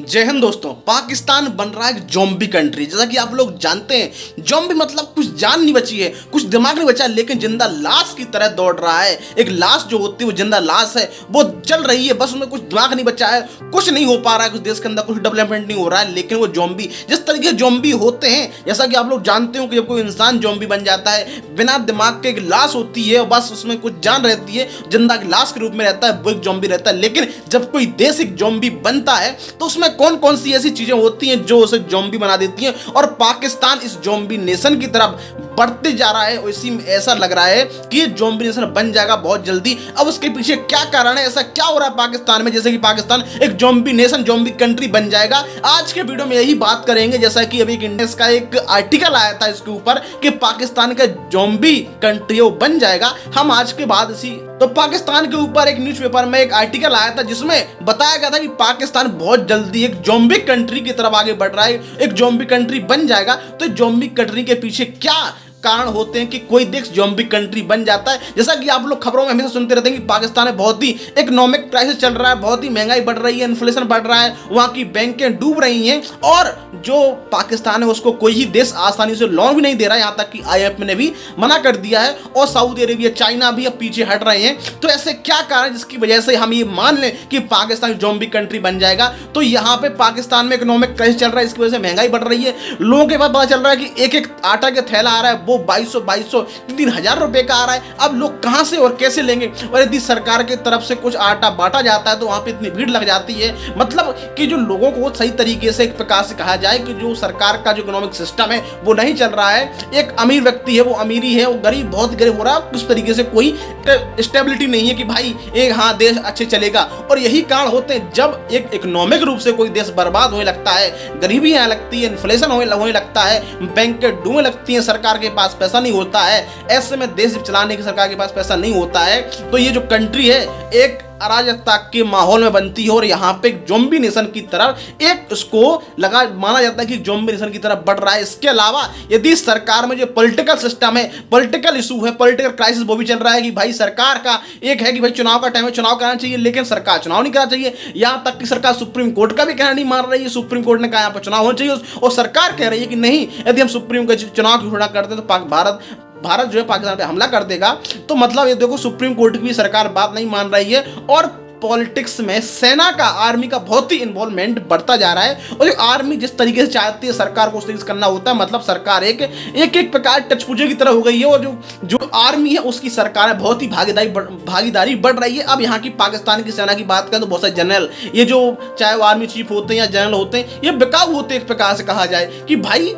जय हिंद दोस्तों। पाकिस्तान बन रहा है एक ज़ॉम्बी कंट्री। जैसा कि आप लोग जानते हैं, ज़ॉम्बी मतलब कुछ जान नहीं बची है, कुछ दिमाग नहीं बचा, लेकिन जिंदा लाश की तरह दौड़ रहा है। एक लाश जो होती है वो जिंदा लाश है, वो चल रही है, बस उसमें कुछ दिमाग नहीं बचा है, कुछ नहीं हो पा रहा है, कुछ देश के अंदर कुछ डेवलपमेंट नहीं हो रहा है। लेकिन वो ज़ॉम्बी जिस तरीके के ज़ॉम्बी होते हैं, जैसा कि आप लोग जानते हो कि जब कोई इंसान ज़ॉम्बी बन जाता है, बिना दिमाग के एक लाश होती है, बस उसमें कुछ जान रहती है, जिंदा लाश के रूप में रहता है, वो एक ज़ॉम्बी रहता है। लेकिन जब कोई देश एक ज़ॉम्बी बनता है तो उसमें कौन कौन सी ऐसी चीजें होती हैं जो उसे ज़ॉम्बी बना देती हैं, और पाकिस्तान इस ज़ॉम्बी नेशन की तरफ बढ़ते जा रहा है। इसी में ऐसा लग रहा है कि ये ज़ॉम्बी नेशन बन जाएगा बहुत जल्दी। अब उसके पीछे क्या कारण है, ऐसा क्या हो रहा है पाकिस्तान में, जैसे कि पाकिस्तान एक ज़ॉम्बी नेशन, ज़ॉम्बी कंट्री बन जाएगा। आज के वीडियो में यही बात करेंगे। जैसा कि अभी इंडेक्स का एक आर्टिकल आया था इसके ऊपर कि पाकिस्तान का ज़ॉम्बी कंट्री वो बन जाएगा। हम आज के बाद इसी तो पाकिस्तान के ऊपर एक न्यूज़पेपर में एक आर्टिकल आया था जिसमें बताया गया था कि पाकिस्तान बहुत जल्दी एक ज़ॉम्बी कंट्री की तरफ आगे बढ़ रहा है, एक ज़ॉम्बी कंट्री बन जाएगा। तो ज़ॉम्बी कंट्री के पीछे क्या कारण होते हैं कि कोई देश ज़ॉम्बी कंट्री बन जाता है। जैसा कि आप लोग खबरों में हमेशा सुनते रहते हैं कि पाकिस्तान में बहुत ही इकोनॉमिक क्राइसिस चल रहा है, बहुत ही महंगाई बढ़ रही है, इन्फ्लेशन बढ़ रहा है, वहाँ की बैंकें डूब रही हैं, और जो पाकिस्तान है उसको कोई ही देश आसानी से लोन भी नहीं दे रहा है। यहाँ तक कि IMF ने भी मना कर दिया है, और सऊदी अरेबिया, चाइना भी अब पीछे हट रहे हैं। तो ऐसे क्या कारण जिसकी वजह से हम ये मान लें कि पाकिस्तान ज़ॉम्बी कंट्री बन जाएगा। तो यहाँ पे पाकिस्तान में इकोनॉमिक क्राइसिस चल रहा है, इसकी वजह से महंगाई बढ़ रही है। लोगों के पास पता चल रहा है कि एक एक आटा का थैला आ रहा है, वो 2200 3,000 रुपए का आ रहा है। अब लोग कहां से और कैसे लेंगे? और यदि सरकार की तरफ से कुछ आटा बांटा जाता है तो वहां पे इतनी भीड़ लग जाती है, मतलब कि जो लोगों को सही तरीके से एक प्रकार से कहा जाए कि जो सरकार का जो इकोनॉमिक सिस्टम है वो नहीं चल रहा है। एक अमीर व्यक्ति है वो अमीरी है, वो गरीब बहुत गरीब हो रहा है, उस तरीके से कोई स्टेबिलिटी नहीं है कि भाई एक हाँ देश अच्छे चलेगा। और यही कारण होते हैं जब एक इकोनॉमिक रूप से कोई देश बर्बाद होने लगता है, गरीबी आने लगती है, इन्फ्लेशन होने लगता है, बैंक डूबने लगती है, सरकार के पास पैसा नहीं होता है, ऐसे में देश चलाने की सरकार के पास पैसा नहीं होता है, तो ये जो कंट्री है एक अराजकता के माहौल में बनती है। और यहाँ पे एक ज़ॉम्बी नेशन की तरफ एक उसको लगा माना जाता है कि ज़ॉम्बी नेशन की तरफ बढ़ रहा है। इसके अलावा यदि सरकार में जो पॉलिटिकल सिस्टम है, पॉलिटिकल इशू है, पॉलिटिकल क्राइसिस, वो भी चल रहा है कि भाई सरकार का एक है कि भाई चुनाव का टाइम है, चुनाव कराना चाहिए, लेकिन सरकार चुनाव नहीं कराना चाहिए। यहाँ तक कि सरकार सुप्रीम कोर्ट का भी कहना नहीं मान रही है। सुप्रीम कोर्ट ने कहा यहाँ पर चुनाव होना चाहिए, और सरकार कह रही है कि नहीं, यदि हम सुप्रीम के चुनाव की घोषणा करते हैं तो भारत जो है पाकिस्तान पे हमला कर देगा। तो मतलब ये देखो, सुप्रीम कोर्ट की भी सरकार बात नहीं मान रही है, और पॉलिटिक्स में सेना का, आर्मी का बहुत ही इन्वॉल्वमेंट बढ़ता जा रहा है। और जो आर्मी जिस तरीके से चाहती है सरकार को उस तरीके से करना होता है, मतलब सरकार एक प्रकार टचपूजे की तरह हो गई है, और जो आर्मी है उसकी सरकार है बहुत ही भागीदारी बढ़ रही है। अब यहाँ की पाकिस्तान की सेना की बात करें तो बहुत सारे जनरल, ये जो चाहे वो आर्मी चीफ होते हैं या जनरल होते हैं, ये बेकाबू होते हैं एक प्रकार से कहा जाए कि भाई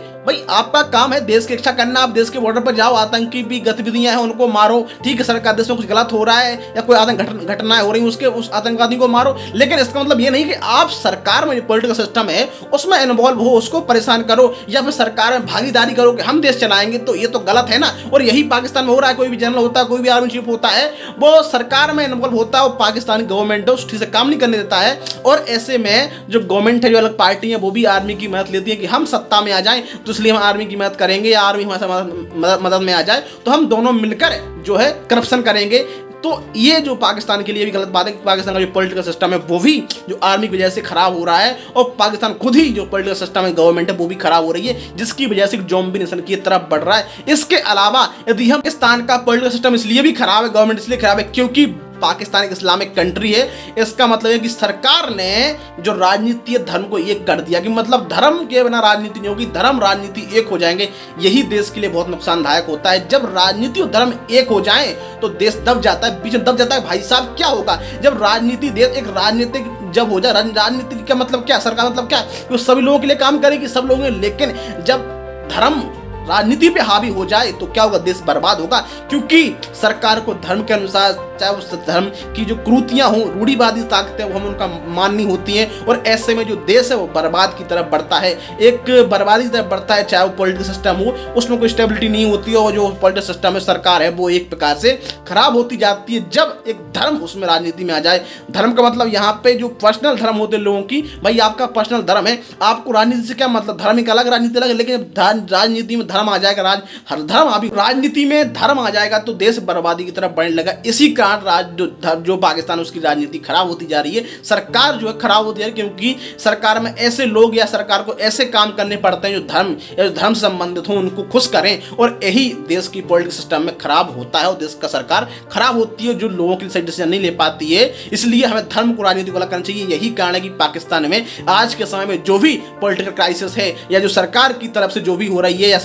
आपका काम है देश की रक्षा करना, आप देश के बॉर्डर पर जाओ, आतंकी भी गतिविधियां हैं उनको मारो, ठीक है, सरकार देश में कुछ गलत हो रहा है या कोई आतंक घटनाएं हो रही है उस आतंकवादी को मारो, लेकिन इसका मतलब ये नहीं कि आप सरकार में जो पॉलिटिकल सिस्टम है उसमें इन्वॉल्व हो, उसको परेशान करो, या फिर सरकार में भागीदारी करो कि हम देश चलाएंगे। तो ये तो गलत है ना। और यही पाकिस्तान में हो रहा है। कोई भी जनरल होता है, कोई भी आर्मी चीफ होता है, वो सरकार में इन्वॉल्व होता है, और पाकिस्तानी गवर्नमेंट है उस ठीक से काम नहीं करने देता है। और ऐसे में जो गवर्नमेंट है, जो अलग पार्टी है, वो भी आर्मी की मदद लेती है कि हम सत्ता में आ जाएं तो इसलिए हम आर्मी की मदद करेंगे, या आर्मी हमारे मदद में आ जाए तो हम दोनों मिलकर जो है करप्शन करेंगे। तो ये जो पाकिस्तान के लिए भी गलत बात है कि पाकिस्तान का जो पॉलिटिकल सिस्टम है वो भी जो आर्मी की वजह से खराब हो रहा है, और पाकिस्तान खुद ही जो पॉलिटिकल सिस्टम है, गवर्नमेंट है, वो भी खराब हो रही है, जिसकी वजह से ज़ॉम्बी नेशन की तरफ बढ़ रहा है। इसके अलावा यदि हम पाकिस्तान का पॉलिटिकल सिस्टम इसलिए भी खराब है, गवर्नमेंट इसलिए खराब है क्योंकि पाकिस्तान एक इस्लामिक कंट्री है। इसका मतलब है कि सरकार ने जो राजनीति है धर्म को एक कर दिया, कि मतलब धर्म के बिना राजनीति नहीं होगी, धर्म राजनीति एक हो जाएंगे। यही देश के लिए बहुत नुकसानदायक होता है। जब राजनीति और धर्म एक हो जाएं तो देश दब जाता है, बीच में दब जाता है। भाई साहब क्या होगा जब राजनीति देश एक राजनीतिक जब हो जाए, राजनीति का मतलब क्या, सरकार मतलब क्या, वो सभी लोगों के लिए काम करेगी, सब लोगों के लिए। लेकिन जब धर्म राजनीति पे हावी हो जाए तो क्या होगा, देश बर्बाद होगा। क्योंकि सरकार को धर्म के अनुसार, चाहे उस धर्म की जो कुरीतियां हों, रूढ़िवादी ताकतें वो हम उनका माननी होती हैं, और ऐसे में जो देश है वो बर्बाद की तरफ बढ़ता है, एक बर्बादी की तरफ बढ़ता है। चाहे वो पॉलिटिकल सिस्टम हो, उसमें कोई स्टेबिलिटी नहीं होती है, और जो पॉलिटिकल सिस्टम है, सरकार है, वो एक प्रकार से खराब होती जाती है जब एक धर्म उसमें राजनीति में आ जाए। धर्म का मतलब यहाँ पे जो पर्सनल धर्म होते हैं लोगों की, भाई आपका पर्सनल धर्म है, आपको राजनीति से क्या मतलब, धर्म एक अलग, राजनीति अलग, लेकिन राजनीति में धर्म आ जाएगा, धर्म अभी राजनीति में धर्म आ जाएगा तो देश बर्बादी की तरफ बढ़ने लगा। इसी जो पाकिस्तान उसकी राजनीति खराब होती जा रही है, सरकार जो है खराब होती जा रही है, क्योंकि सरकार में ऐसे लोग या सरकार को ऐसे काम करने पड़ते हैं जो धर्म से संबंधित हों, उनको खुश करें, और यही देश की पॉलिटिकल सिस्टम में खराब होता है और देश का सरकार खराब होती है, जो लोगों के सही डिसीजन नहीं ले पाती है। इसलिए हमें धर्म को राजनीति को अलग करना चाहिए। यही कारण है कि पाकिस्तान में आज के समय में जो भी पॉलिटिकल क्राइसिस है या जो सरकार की तरफ से जो भी हो रही है या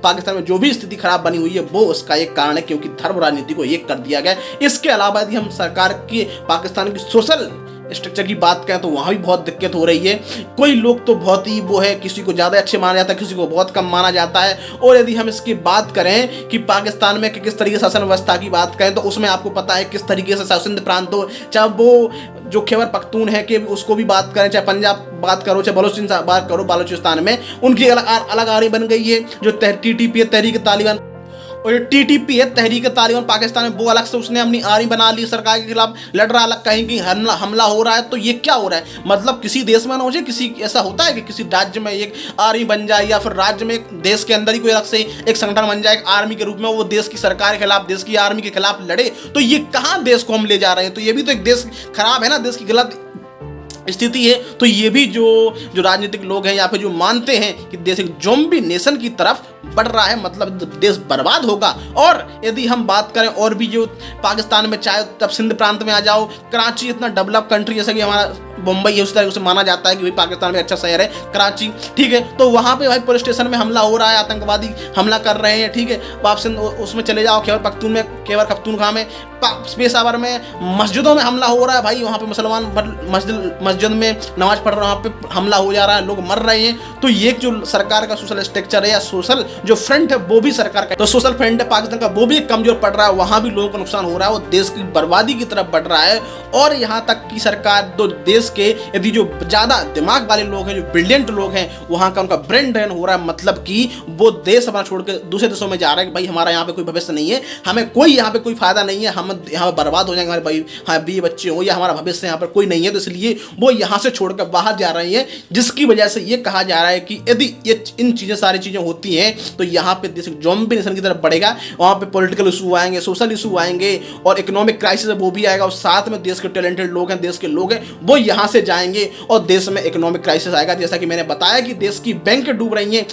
पाकिस्तान में जो भी स्थिति खराब बनी हुई है, वो उसका एक कारण है, क्योंकि धर्म राजनीति को एक कर दिया गया। इसके अलावा यदि हम सरकार की पाकिस्तान की सोशल स्ट्रक्चर की बात करें तो वहाँ भी बहुत दिक्कत हो रही है। कोई लोग तो बहुत ही वो है, किसी को ज़्यादा अच्छे माना जाता है, किसी को बहुत कम माना जाता है। और यदि हम इसकी बात करें कि पाकिस्तान में किस तरीके से शासन व्यवस्था की बात करें तो उसमें आपको पता है किस तरीके से सिंध प्रांत हो, चाहे वो जो खैबर पख्तून है कि उसको भी बात करें, चाहे पंजाब बात करो, चाहे बलोचिस्तान बात करो, बलोचिस्तान में उनकी अलग आर्मी बन गई है। जो TTP है, तहरीक तालिबान, और जो TTP है, तहरीक तालिबान पाकिस्तान में, वो अलग से उसने अपनी आर्मी बना ली, सरकार के खिलाफ लड़ रहा, अलग कहीं कहीं हमला हो रहा है। तो ये क्या हो रहा है? मतलब किसी देश में ना हो जाए, किसी ऐसा होता है कि किसी राज्य में एक आर्मी बन जाए, या फिर राज्य में एक देश के अंदर ही कोई अलग से एक संगठन बन जाए आर्मी के रूप में, वो देश की सरकार के खिलाफ, देश की आर्मी के खिलाफ लड़े। तो ये कहाँ देश को हम ले जा रहे हैं? तो ये भी तो एक देश खराब है ना, देश की गलत स्थिति है। तो ये भी जो राजनीतिक लोग हैं या फिर जो मानते हैं कि देश एक ज़ॉम्बी नेशन की तरफ बढ़ रहा है, मतलब देश बर्बाद होगा। और यदि हम बात करें और भी जो पाकिस्तान में, चाहे तब सिंध प्रांत में आ जाओ, कराची इतना डेवलप कंट्री जैसा कि हमारा मुंबई है, उस तरह से माना जाता है कि भाई पाकिस्तान में अच्छा शहर है कराची, ठीक है। तो वहाँ पे भाई पुलिस स्टेशन में हमला हो रहा है, आतंकवादी हमला कर रहे हैं, ठीक है। आप सिंध उसमें चले जाओ, खैबर पख्तूनख्वा में, पेशावर में मस्जिदों में हमला हो रहा है भाई, वहाँ पे मुसलमान मस्जिद में नमाज पढ़ रहे हैं, वहाँ पे हमला हो जा रहा है, लोग मर रहे हैं। तो ये जो सरकार का सोशल स्ट्रक्चर है या सोशल जो फ्रंट है वो भी सरकार का, तो सोशल फ्रंट है पाकिस्तान का, वो भी कमजोर पड़ रहा है, वहाँ भी लोगों को नुकसान हो रहा है, वो देश की बर्बादी की तरफ बढ़ रहा है। और यहाँ तक कि सरकार तो देश के यदि जो ज़्यादा दिमाग वाले लोग हैं, जो ब्रिलियंट लोग हैं, वहाँ का उनका ब्रेन ड्रेन हो रहा है, मतलब कि वो देश अपना छोड़ के दूसरे देशों में जा रहा है कि भाई हमारा यहाँ पे कोई भविष्य नहीं है, हमें कोई यहाँ पे कोई फायदा नहीं है, हम यहाँ पर बर्बाद हो जाएंगे, हमारे भाई हाँ बीवी बच्चे हो या हमारा भविष्य यहाँ पर कोई नहीं है। तो इसलिए वो यहाँ से छोड़कर बाहर जा रही है, जिसकी वजह से ये कहा जा रहा है कि यदि ये इन सारी चीज़ें होती हैं तो यहाँ पे देश ज़ॉम्बी नेशन की तरफ बढ़ेगा। वहाँ पे पॉलिटिकल इशू आएंगे, सोशल इशू आएंगे, और इकोनॉमिक क्राइसिस वो भी आएगा, और साथ में देश के टैलेंटेड लोग हैं, देश के लोग हैं, वो यहाँ से जाएंगे और देश में इकोनॉमिक क्राइसिस आएगा। जैसा कि मैंने बताया कि देश की बैंक डूब रही हैं,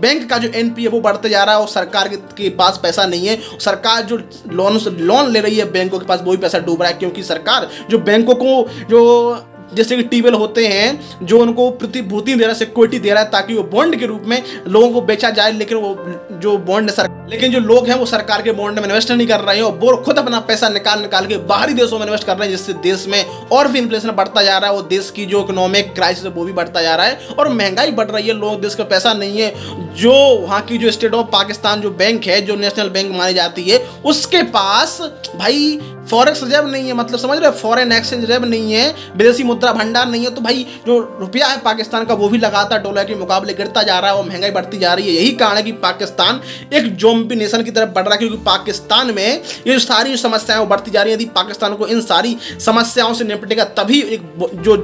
बैंक का जो NPA वो बढ़ते जा रहा है, और सरकार के पास पैसा नहीं है, सरकार जो लोन ले रही है बैंकों के पास, वो भी पैसा डूब रहा है, क्योंकि सरकार जो बैंकों को जो जैसे कि टीवेल होते हैं जो उनको प्रतिभूति दे रहा है, सिक्योरिटी दे रहा है, ताकि वो बॉन्ड के रूप में लोगों को बेचा जाए, लेकिन वो जो बॉन्ड लेकिन जो लोग हैं वो सरकार के बॉन्ड में इन्वेस्ट नहीं कर रहे हैं, और वो खुद अपना पैसा निकाल के बाहरी देशों में इन्वेस्ट कर रहे हैं, जिससे देश में और भी इन्फ्लेशन बढ़ता जा रहा है, वो देश की जो इकोनॉमिक क्राइसिस है वो भी बढ़ता जा रहा है, और महंगाई बढ़ रही है, लोग देश का पैसा नहीं है। जो वहाँ की जो स्टेट ऑफ पाकिस्तान जो बैंक है, जो नेशनल बैंक मानी जाती है, उसके पास भाई फॉरेक्स रिजर्व नहीं है, मतलब समझ रहे हो, फॉरेन एक्सचेंज रिजर्व नहीं है, विदेशी मुद्रा भंडार नहीं है। तो भाई जो रुपया है पाकिस्तान का वो भी लगातार डॉलर के मुकाबले गिरता जा रहा है, और महंगाई बढ़ती जा रही है। यही कारण है कि पाकिस्तान एक ज़ॉम्बी नेशन की तरफ बढ़ रहा है, क्योंकि पाकिस्तान में ये जो सारी समस्याएं बढ़ती जा रही है। यदि पाकिस्तान को इन सारी समस्याओं से निपटेगा तभी एक जो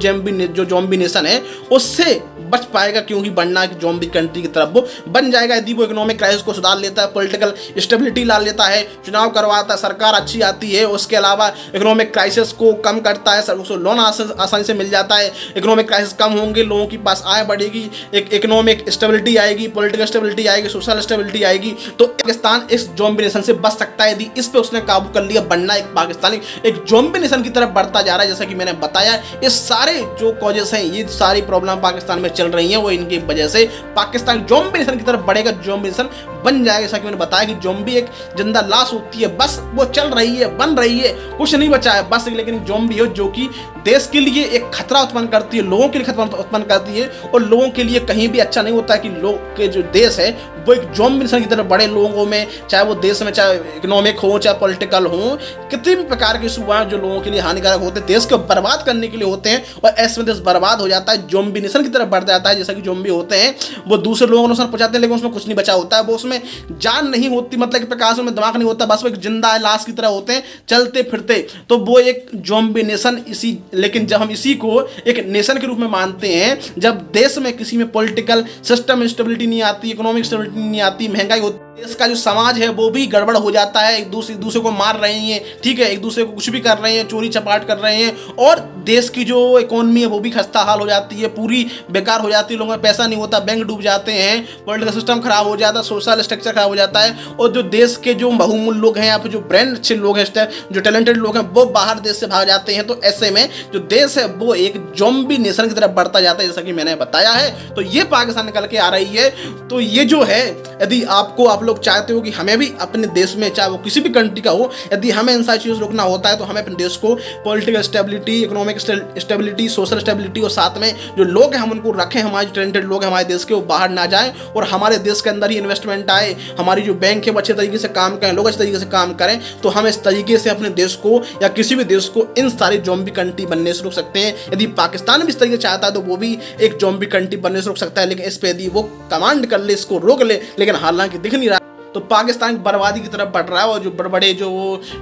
ज़ॉम्बी नेशन है उससे बच पाएगा, क्योंकि बनना एक ज़ॉम्बी कंट्री की तरफ वो बन जाएगा। यदि वो इकोनॉमिक क्राइसिस को सुधार लेता है, पॉलिटिकल स्टेबिलिटी ला लेता है, चुनाव करवाता है, सरकार अच्छी आती है, उसके अलावा इकोनॉमिक क्राइसिस को कम करता है, उसको लोन आसानी से मिल जाता है, इकोनॉमिक क्राइसिस कम होंगे, लोगों के पास आय बढ़ेगी, एक इकोनॉमिक स्टेबिलिटी आएगी, पॉलिटिकल स्टेबिलिटी आएगी, सोशल स्टेबिलिटी आएगी, तो पाकिस्तान इस ज़ॉम्बी नेशन से बच सकता है यदि इस पे उसने काबू कर लिया। बनना एक पाकिस्तानी एक ज़ॉम्बी नेशन की तरफ बढ़ता जा रहा है। जैसा कि मैंने बताया, ये सारे जो कॉजेस हैं, ये सारी प्रॉब्लम पाकिस्तान में चल रही हैं, वो इनकी वजह से पाकिस्तान ज़ॉम्बी नेशन की तरफ बढ़ेगा, ज़ॉम्बी नेशन बन जाएगा। जैसा कि मैंने बताया कि ज़ॉम्बी एक जिंदा लाश होती है, बस वो चल रही है, बन रही है, कुछ नहीं बचा है बस, लेकिन ज़ॉम्बी हो जो कि देश के लिए एक खतरा उत्पन्न करती है, लोगों के लिए खतरा उत्पन्न करती है, और लोगों के लिए कहीं भी अच्छा नहीं होता है कि लोग के जो देश है वो एक ज़ॉम्बी नेशन की तरफ बड़े लोगों में, चाहे वो देश में चाहे इकोनॉमिक हो चाहे पॉलिटिकल हो, कितने भी प्रकार के इशू हैं जो लोगों के लिए हानिकारक होते हैं, देश को बर्बाद करने के लिए होते हैं, और ऐसे में देश बर्बाद हो जाता है, ज़ॉम्बी नेशन की तरफ बढ़ जाता है। जैसा कि ज़ॉम्बी होते हैं वो दूसरे लोगों को नुकसान पहुंचाते हैं, लेकिन उसमें कुछ नहीं बचा होता है, वो उसमें में जान नहीं होती, मतलब कि प्रकाश में दिमाग नहीं होता, बस वो एक जिंदा है, लाश की तरह होते हैं चलते फिरते, तो वो एक ज़ॉम्बी नेशन इसी। लेकिन जब हम इसी को एक नेशन के रूप में मानते हैं, जब देश में किसी में पॉलिटिकल सिस्टम स्टेबिलिटी नहीं आती, इकोनॉमिक स्टेबिलिटी नहीं आती, महंगाई होती, देश का जो समाज है वो भी गड़बड़ हो जाता है, एक दूसरे को मार रहे हैं, ठीक है, एक दूसरे को कुछ भी कर रहे हैं, चोरी चपाट कर रहे हैं, और देश की जो इकोनॉमी है वो भी खस्ता हाल हो जाती है, पूरी बेकार हो जाती है, लोगों में पैसा नहीं होता, बैंक डूब जाते हैं, पॉलिटिकल सिस्टम खराब हो जाता है, सोशल स्ट्रक्चर खराब हो जाता है, और जो देश के जो बहुमूल्य लोग हैं या फिर जो ब्रेन अच्छे लोग हैं, जो टैलेंटेड लोग हैं, वो बाहर देश से भाग जाते हैं। तो ऐसे में जो देश है वो एक ज़ॉम्बी नेशन की तरफ बढ़ता जाता है, जैसा कि मैंने बताया है। तो ये पाकिस्तान निकल के आ रही है। तो ये जो है, यदि आप लोग चाहते हो कि हमें भी अपने देश में, चाहे वो किसी भी कंट्री का हो, यदि हमें इन सारी चीज़ों रोकना होता है, तो हमें अपने देश को political stability, economic stability, social stability, और साथ में जो लोग हैं हम उनको रखें, हमारे टैलेंटेड लोग हैं हमारे देश के, वो बाहर ना जाएं और हमारे देश के अंदर ही इन्वेस्टमेंट आए, हमारी जो बैंक है वो अच्छे तरीके से काम करें, लोग अच्छे तरीके से काम करें। तो हम इस तरीके से अपने देश को या किसी भी देश को इन सारी ज़ॉम्बी कंट्री बनने से रोक सकते हैं। यदि पाकिस्तान भी इस तरीके से चाहता है तो वो भी एक ज़ॉम्बी कंट्री बनने से रोक सकता है, लेकिन इस पर यदि वो कमांड कर ले, इसको रोक ले, लेकिन हालांकि दिख नहीं रहा। तो पाकिस्तान की बर्बादी की तरफ बढ़ रहा है, और जो बड़े बड़े जो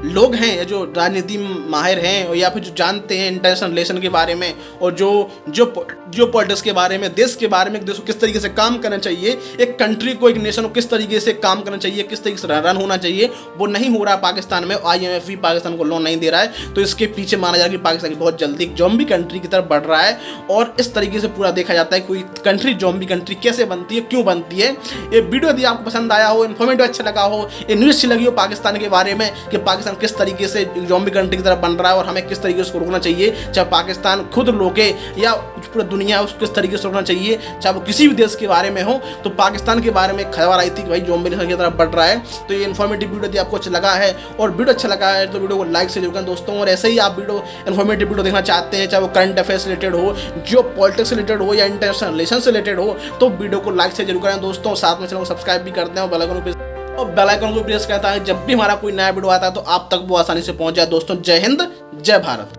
लोग हैं, जो राजनीति माहिर हैं, या फिर जो जानते हैं इंटरनेशनल रिलेशन के बारे में, और जो पॉलिटिक्स के बारे में, देश के बारे में, देश को किस तरीके से काम करना चाहिए, एक कंट्री को, एक नेशन को किस तरीके से काम करना चाहिए, किस तरीके से रन होना चाहिए, वो नहीं हो रहा पाकिस्तान में। IMF भी पाकिस्तान को लोन नहीं दे रहा है। तो इसके पीछे माना जा रहा है कि पाकिस्तान की बहुत जल्दी एक ज़ॉम्बी कंट्री की तरफ बढ़ रहा है। और इस तरीके से पूरा देखा जाता है कोई कंट्री ज़ॉम्बी कंट्री कैसे बनती है, क्यों बनती है। ये वीडियो यदि आपको पसंद आया हो, इन्फॉर्मेटिव अच्छा लगा हो, ये न्यूज़ अच्छी लगी हो पाकिस्तान के बारे में कि पाकिस्तान किस तरीके से ज़ॉम्बी कंट्री की तरफ बन रहा है और हमें किस तरीके से उसको रोकना चाहिए, चाहे पाकिस्तान खुद रोके या पूरी दुनिया उसको किस तरीके से रोकना चाहिए, चाहे वो किसी भी देश के बारे में हो। तो पाकिस्तान के बारे में खबर आई थी कि भाई ज़ॉम्बी नेशन की तरफ बढ़ रहा है। तो ये इन्फॉर्मेटिव वीडियो यदि आपको अच्छा लगा है और वीडियो अच्छा लगा है तो वीडियो को लाइक से जरूर करें दोस्तों। और ऐसे ही आप इन्फॉर्मेटिव वीडियो देखना चाहते हैं, चाहे वो करंट अफेयर से रिलेटेड हो, जो पॉलिटिक्स से रिलेटेड हो या इंटरनेशनल रिलेशन से रिलेटेड हो, तो वीडियो को लाइक से जरूर करें दोस्तों। साथ में चैनल को सब्सक्राइब भी करते हैं और बेल आइकन को प्रेस करता है, जब भी हमारा कोई नया वीडियो आता है तो आप तक वो आसानी से पहुंच जाए दोस्तों। जय हिंद, जय भारत।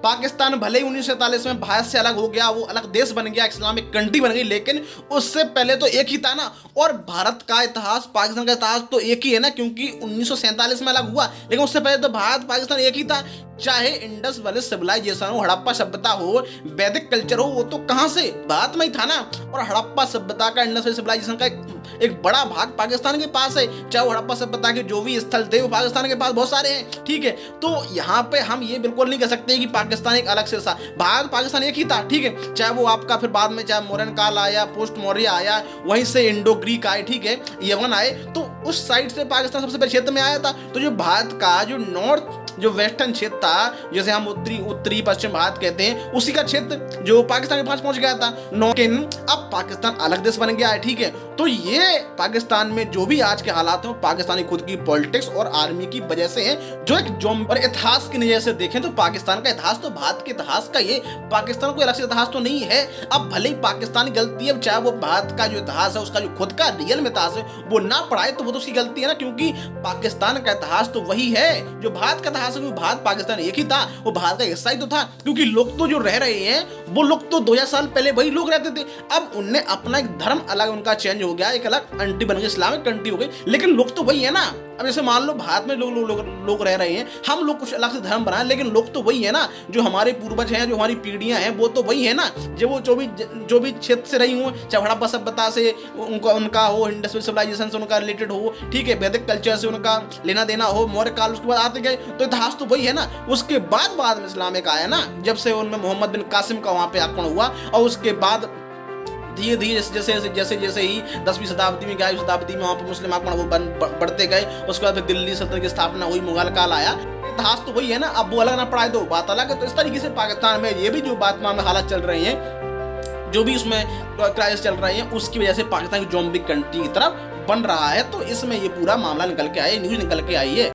पाकिस्तान भले ही 1947 में भारत से अलग हो गया, वो अलग देश बन गया, इस्लामिक कंट्री बन गई, लेकिन उससे पहले तो एक ही था ना। और भारत का इतिहास, पाकिस्तान का इतिहास तो एक ही है ना, क्योंकि 1947 में अलग हुआ, लेकिन उससे पहले तो भारत पाकिस्तान एक ही था। चाहे इंडस वैली सिविलाइजेशन हो, हड़प्पा सभ्यता हो, वैदिक कल्चर हो, वो तो कहाँ से, भारत में ही था ना। और हड़प्पा सभ्यता का, इंडस वैली सिविलाइजेशन का एक बड़ा भाग पाकिस्तान के पास है। चाहे वो हड़प्पा सभ्यता के जो भी स्थल थे वो पाकिस्तान के पास बहुत सारे हैं, ठीक है। तो यहाँ पे हम ये बिल्कुल नहीं कह सकते कि पाकिस्तान एक अलग से था, भारत पाकिस्तान एक ही था, ठीक है। चाहे वो आपका फिर बाद में चाहे मौर्यन काल आया, पोस्ट मौर्य आया, वहीं से इंडो ग्रीक आए, ठीक है, यवन आए, तो उस साइड से पाकिस्तान सबसे पहले क्षेत्र में आया था। तो जो भारत का जो नॉर्थ, जो वेस्टर्न क्षेत्र था, जैसे हम उत्तरी पश्चिम भारत कहते हैं, उसी का क्षेत्र जो पाकिस्तान के पास पहुंच गया था। लेकिन अब पाकिस्तान अलग देश बन गया है, ठीक है। तो ये पाकिस्तान में जो भी आज के हालात हैं, पाकिस्तानी खुद की पॉलिटिक्स और आर्मी की वजह से हैं, जो एक ज़ॉम्बी। और इतिहास की नजर से देखें तो पाकिस्तान का इतिहास तो भारत के इतिहास का, ये पाकिस्तान कोई अलग से इतिहास तो नहीं है। अब भले ही पाकिस्तान की गलती है, चाहे वो भारत का जो इतिहास है, उसका जो खुद का रियल में इतिहास है वो ना पढ़ाए, तो वो तो उसकी गलती है ना, क्योंकि पाकिस्तान का इतिहास तो वही है जो भारत का इतिहास है। भारत पाकिस्तान एक ही था, वो भारत का हिस्सा ही तो था, क्योंकि लोग तो जो रह रहे हैं वो लोग तो 2000 साल पहले वही लोग रहते थे। अब उनने अपना एक धर्म अलग उनका चेंज हो गया, एक अलग कंट्री बन गई, इस्लामिक कंट्री हो गई, लेकिन लोग तो वही है ना। अब जैसे मान लो भारत में लोग रह रहे हैं, हम लोग कुछ अलग से धर्म बनाए, लेकिन लोग तो वही है ना, जो हमारे पूर्वज हैं, जो हमारी पीढ़ियां हैं, वो तो वही है ना। जो भी क्षेत्र से रही हो, चाहे हड़प्पा सभ्यता से उनका हो, इंडस वैली सिविलाइजेशन से उनका रिलेटेड हो, ठीक है, वैदिक कल्चर से उनका लेना देना हो, मौर्य काल, उसके बाद आते गए, तो इतिहास तो वही है ना। उसके बाद में इस्लामिक आया ना, जब से उनमें मोहम्मद बिन कासिम का वहाँ पे आक्रमण हुआ, और उसके बाद धीरे धीरे जैसे ही 10वीं शताब्दी में, 11वीं शताब्दी में वहाँ पर मुस्लिम आक्रमण वो बढ़ते गए। उसके बाद फिर दिल्ली सल्तनत की स्थापना हुई, मुगल काल आया। इतिहास तो वही है ना। अब वो अलग ना पढ़ाए तो बात अलग है। तो इस तरीके से पाकिस्तान में ये भी जो वर्तमान में हालात चल रहे हैं, जो भी उसमें क्राइसिस चल रहे हैं, उसकी वजह से पाकिस्तान की ज़ॉम्बी कंट्री की तरफ बन रहा है। तो इसमें ये पूरा मामला निकल के आया, न्यूज़ निकल के आई है।